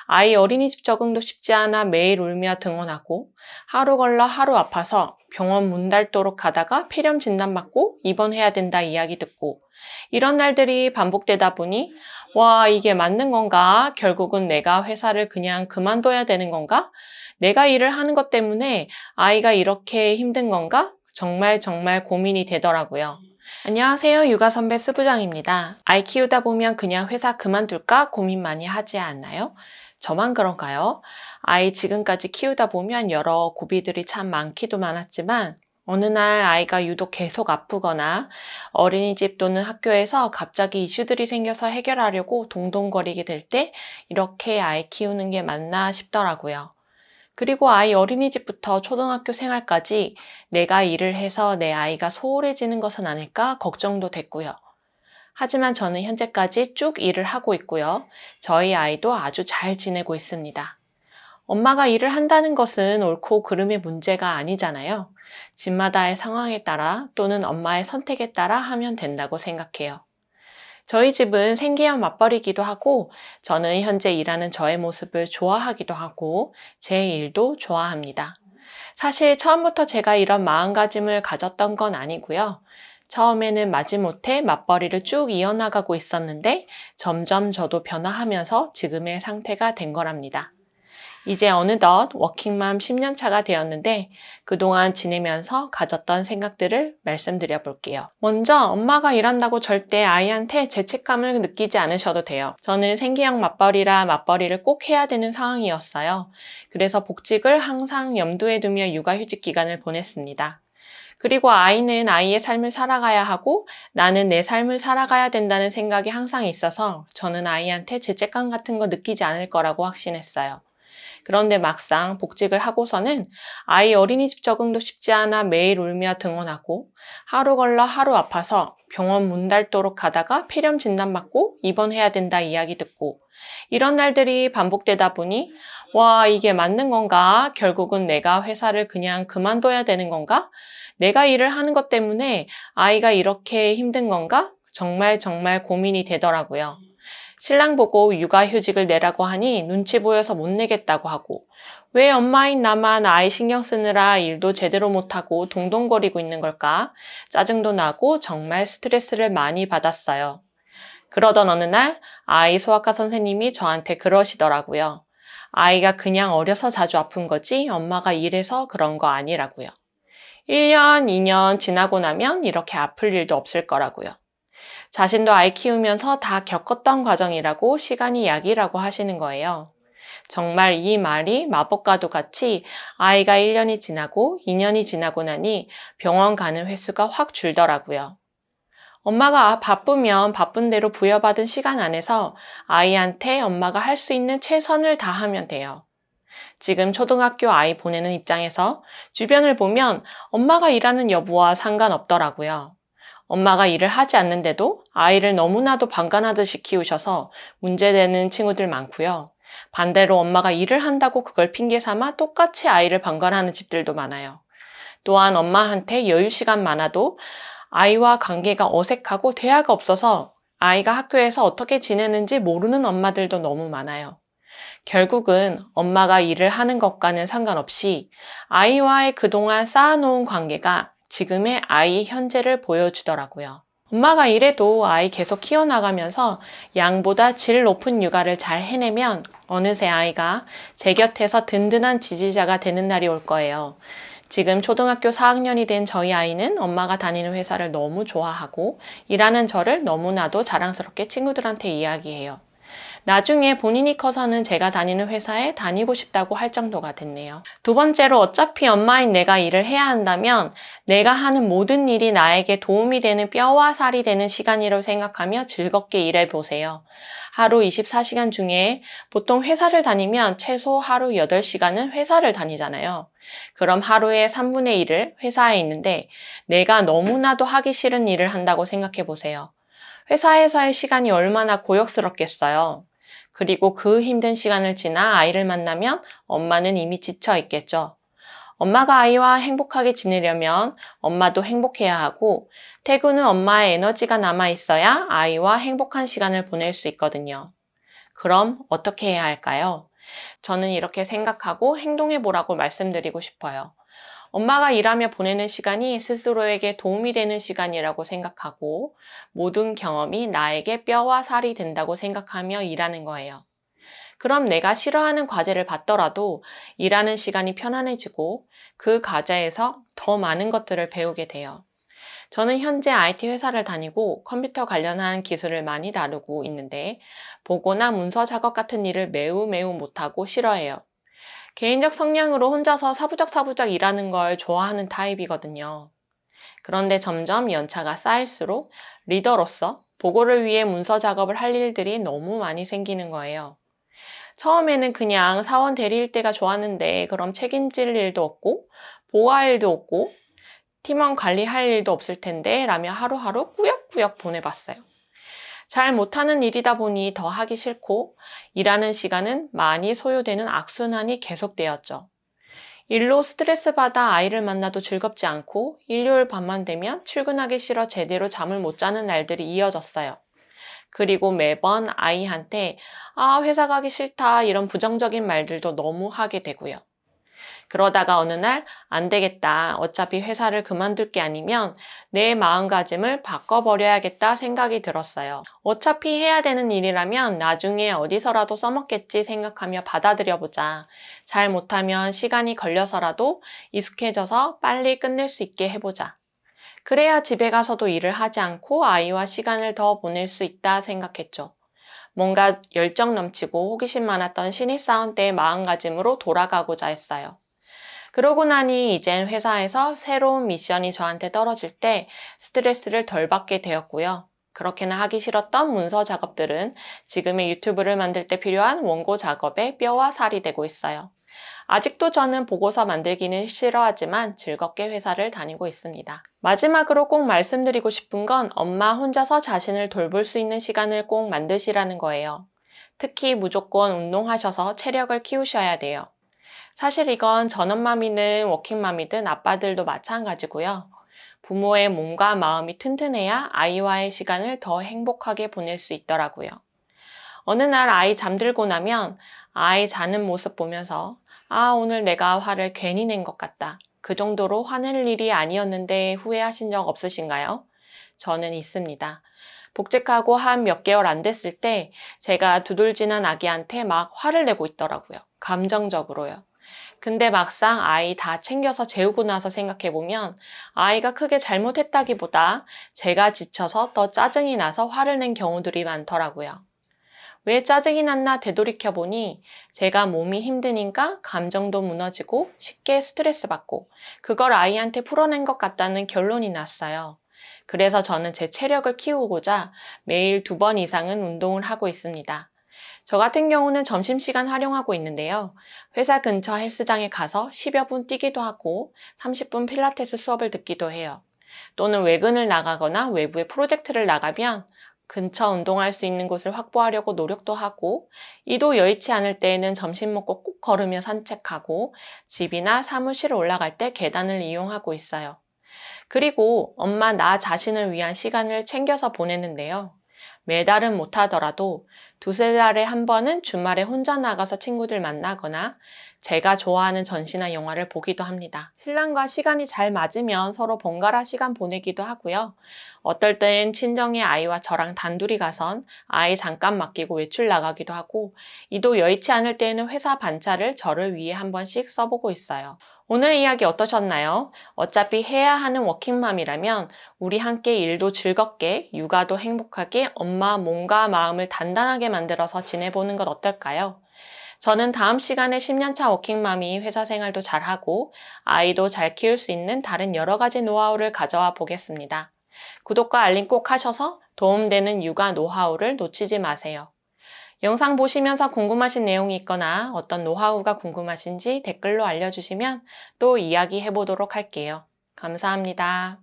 아이 어린이집 적응도 쉽지 않아 매일 울며 등원하고 하루 걸러 하루 아파서 병원 문 닫도록 가다가 폐렴 진단받고 입원해야 된다 이야기 듣고 이런 날들이 반복되다 보니 와, 이게 맞는 건가? 결국은 내가 회사를 그냥 그만둬야 되는 건가? 내가 일을 하는 것 때문에 아이가 이렇게 힘든 건가? 정말 고민이 되더라고요. 안녕하세요. 육아 선배 수부장입니다. 아이 키우다 보면 그냥 회사 그만둘까 고민 많이 하지 않나요? 저만 그런가요? 아이 지금까지 키우다 보면 여러 고비들이 참 많기도 많았지만 어느 날 아이가 유독 계속 아프거나 어린이집 또는 학교에서 갑자기 이슈들이 생겨서 해결하려고 동동거리게 될 때 이렇게 아이 키우는 게 맞나 싶더라고요. 그리고 아이 어린이집부터 초등학교 생활까지 내가 일을 해서 내 아이가 소홀해지는 것은 아닐까 걱정도 됐고요. 하지만 저는 현재까지 쭉 일을 하고 있고요. 저희 아이도 아주 잘 지내고 있습니다. 엄마가 일을 한다는 것은 옳고 그름의 문제가 아니잖아요. 집마다의 상황에 따라 또는 엄마의 선택에 따라 하면 된다고 생각해요. 저희 집은 생계형 맞벌이기도 하고 저는 현재 일하는 저의 모습을 좋아하기도 하고 제 일도 좋아합니다. 사실 처음부터 제가 이런 마음가짐을 가졌던 건 아니고요. 처음에는 마지못해 맞벌이를 쭉 이어나가고 있었는데 점점 저도 변화하면서 지금의 상태가 된 거랍니다. 이제 어느덧 워킹맘 10년 차가 되었는데 그동안 지내면서 가졌던 생각들을 말씀드려 볼게요. 먼저 엄마가 일한다고 절대 아이한테 죄책감을 느끼지 않으셔도 돼요. 저는 생계형 맞벌이라 맞벌이를 꼭 해야 되는 상황이었어요. 그래서 복직을 항상 염두에 두며 육아휴직 기간을 보냈습니다. 그리고 아이는 아이의 삶을 살아가야 하고 나는 내 삶을 살아가야 된다는 생각이 항상 있어서 저는 아이한테 죄책감 같은 거 느끼지 않을 거라고 확신했어요. 그런데 막상 복직을 하고서는 아이 어린이집 적응도 쉽지 않아 매일 울며 등원하고 하루 걸러 하루 아파서 병원 문 닫도록 가다가 폐렴 진단받고 입원해야 된다 이야기 듣고 이런 날들이 반복되다 보니 와, 이게 맞는 건가? 결국은 내가 회사를 그냥 그만둬야 되는 건가? 내가 일을 하는 것 때문에 아이가 이렇게 힘든 건가? 정말 고민이 되더라고요. 신랑 보고 육아휴직을 내라고 하니 눈치 보여서 못 내겠다고 하고 왜 엄마인 나만 아이 신경 쓰느라 일도 제대로 못하고 동동거리고 있는 걸까? 짜증도 나고 정말 스트레스를 많이 받았어요. 그러던 어느 날 아이 소아과 선생님이 저한테 그러시더라고요. 아이가 그냥 어려서 자주 아픈 거지 엄마가 일해서 그런 거 아니라고요. 1년, 2년 지나고 나면 이렇게 아플 일도 없을 거라고요. 자신도 아이 키우면서 다 겪었던 과정이라고 시간이 약이라고 하시는 거예요. 정말 이 말이 마법과도 같이 아이가 1년이 지나고 2년이 지나고 나니 병원 가는 횟수가 확 줄더라고요. 엄마가 바쁘면 바쁜 대로 부여받은 시간 안에서 아이한테 엄마가 할 수 있는 최선을 다하면 돼요. 지금 초등학교 아이 보내는 입장에서 주변을 보면 엄마가 일하는 여부와 상관없더라고요. 엄마가 일을 하지 않는데도 아이를 너무나도 방관하듯이 키우셔서 문제되는 친구들 많고요. 반대로 엄마가 일을 한다고 그걸 핑계 삼아 똑같이 아이를 방관하는 집들도 많아요. 또한 엄마한테 여유 시간 많아도 아이와 관계가 어색하고 대화가 없어서 아이가 학교에서 어떻게 지내는지 모르는 엄마들도 너무 많아요. 결국은 엄마가 일을 하는 것과는 상관없이 아이와의 그동안 쌓아놓은 관계가 지금의 아이 현재를 보여주더라고요. 엄마가 이래도 아이 계속 키워나가면서 양보다 질 높은 육아를 잘 해내면 어느새 아이가 제 곁에서 든든한 지지자가 되는 날이 올 거예요. 지금 초등학교 4학년이 된 저희 아이는 엄마가 다니는 회사를 너무 좋아하고 일하는 저를 너무나도 자랑스럽게 친구들한테 이야기해요. 나중에 본인이 커서는 제가 다니는 회사에 다니고 싶다고 할 정도가 됐네요. 두 번째로 어차피 엄마인 내가 일을 해야 한다면 내가 하는 모든 일이 나에게 도움이 되는 뼈와 살이 되는 시간이라고 생각하며 즐겁게 일해보세요. 하루 24시간 중에 보통 회사를 다니면 최소 하루 8시간은 회사를 다니잖아요. 그럼 하루의 3분의 1을 회사에 있는데 내가 너무나도 하기 싫은 일을 한다고 생각해 보세요. 회사에서의 시간이 얼마나 고역스럽겠어요. 그리고 그 힘든 시간을 지나 아이를 만나면 엄마는 이미 지쳐 있겠죠. 엄마가 아이와 행복하게 지내려면 엄마도 행복해야 하고 퇴근 후 엄마의 에너지가 남아 있어야 아이와 행복한 시간을 보낼 수 있거든요. 그럼 어떻게 해야 할까요? 저는 이렇게 생각하고 행동해 보라고 말씀드리고 싶어요. 엄마가 일하며 보내는 시간이 스스로에게 도움이 되는 시간이라고 생각하고 모든 경험이 나에게 뼈와 살이 된다고 생각하며 일하는 거예요. 그럼 내가 싫어하는 과제를 받더라도 일하는 시간이 편안해지고 그 과제에서 더 많은 것들을 배우게 돼요. 저는 현재 IT 회사를 다니고 컴퓨터 관련한 기술을 많이 다루고 있는데 보고나 문서 작업 같은 일을 매우 못하고 싫어해요. 개인적 성향으로 혼자서 사부작사부작 일하는 걸 좋아하는 타입이거든요. 그런데 점점 연차가 쌓일수록 리더로서 보고를 위해 문서 작업을 할 일들이 너무 많이 생기는 거예요. 처음에는 그냥 사원 대리일 때가 좋았는데 그럼 책임질 일도 없고 보고할 일도 없고 팀원 관리할 일도 없을 텐데 라며 하루하루 꾸역꾸역 보내봤어요. 잘 못하는 일이다 보니 더 하기 싫고 일하는 시간은 많이 소요되는 악순환이 계속되었죠. 일로 스트레스 받아 아이를 만나도 즐겁지 않고 일요일 밤만 되면 출근하기 싫어 제대로 잠을 못 자는 날들이 이어졌어요. 그리고 매번 아이한테 회사 가기 싫다 이런 부정적인 말들도 너무 하게 되고요. 그러다가 어느 날 안 되겠다. 어차피 회사를 그만둘 게 아니면 내 마음가짐을 바꿔버려야겠다 생각이 들었어요. 어차피 해야 되는 일이라면 나중에 어디서라도 써먹겠지 생각하며 받아들여보자. 잘 못하면 시간이 걸려서라도 익숙해져서 빨리 끝낼 수 있게 해보자. 그래야 집에 가서도 일을 하지 않고 아이와 시간을 더 보낼 수 있다 생각했죠. 뭔가 열정 넘치고 호기심 많았던 신입사원 때의 마음가짐으로 돌아가고자 했어요. 그러고 나니 이젠 회사에서 새로운 미션이 저한테 떨어질 때 스트레스를 덜 받게 되었고요. 그렇게나 하기 싫었던 문서 작업들은 지금의 유튜브를 만들 때 필요한 원고 작업의 뼈와 살이 되고 있어요. 아직도 저는 보고서 만들기는 싫어하지만 즐겁게 회사를 다니고 있습니다. 마지막으로 꼭 말씀드리고 싶은 건 엄마 혼자서 자신을 돌볼 수 있는 시간을 꼭 만드시라는 거예요. 특히 무조건 운동하셔서 체력을 키우셔야 돼요. 사실 이건 전업맘이든 워킹맘이든 아빠들도 마찬가지고요. 부모의 몸과 마음이 튼튼해야 아이와의 시간을 더 행복하게 보낼 수 있더라고요. 어느 날 아이 잠들고 나면 아이 자는 모습 보면서 오늘 내가 화를 괜히 낸 것 같다. 그 정도로 화낼 일이 아니었는데 후회하신 적 없으신가요? 저는 있습니다. 복직하고 한 몇 개월 안 됐을 때 제가 두들지난 아기한테 막 화를 내고 있더라고요. 감정적으로요. 근데 막상 아이 다 챙겨서 재우고 나서 생각해보면 아이가 크게 잘못했다기보다 제가 지쳐서 더 짜증이 나서 화를 낸 경우들이 많더라고요. 왜 짜증이 났나 되돌이켜보니 제가 몸이 힘드니까 감정도 무너지고 쉽게 스트레스 받고 그걸 아이한테 풀어낸 것 같다는 결론이 났어요. 그래서 저는 제 체력을 키우고자 매일 2번 이상은 운동을 하고 있습니다. 저 같은 경우는 점심시간 활용하고 있는데요. 회사 근처 헬스장에 가서 10여 분 뛰기도 하고 30분 필라테스 수업을 듣기도 해요. 또는 외근을 나가거나 외부에 프로젝트를 나가면 근처 운동할 수 있는 곳을 확보하려고 노력도 하고 이도 여의치 않을 때에는 점심 먹고 꼭 걸으며 산책하고 집이나 사무실 올라갈 때 계단을 이용하고 있어요. 그리고 엄마 나 자신을 위한 시간을 챙겨서 보내는데요. 매달은 못하더라도 2~3달에 한 번은 주말에 혼자 나가서 친구들 만나거나 제가 좋아하는 전시나 영화를 보기도 합니다. 신랑과 시간이 잘 맞으면 서로 번갈아 시간 보내기도 하고요. 어떨 땐 친정의 아이와 저랑 단둘이 가선 아이 잠깐 맡기고 외출 나가기도 하고 이도 여의치 않을 때에는 회사 반차를 저를 위해 한 번씩 써보고 있어요. 오늘 이야기 어떠셨나요? 어차피 해야 하는 워킹맘이라면 우리 함께 일도 즐겁게, 육아도 행복하게 엄마 몸과 마음을 단단하게 만들어서 지내보는 것 어떨까요? 저는 다음 시간에 10년차 워킹맘이 회사 생활도 잘하고 아이도 잘 키울 수 있는 다른 여러 가지 노하우를 가져와 보겠습니다. 구독과 알림 꼭 하셔서 도움되는 육아 노하우를 놓치지 마세요. 영상 보시면서 궁금하신 내용이 있거나 어떤 노하우가 궁금하신지 댓글로 알려주시면 또 이야기해보도록 할게요. 감사합니다.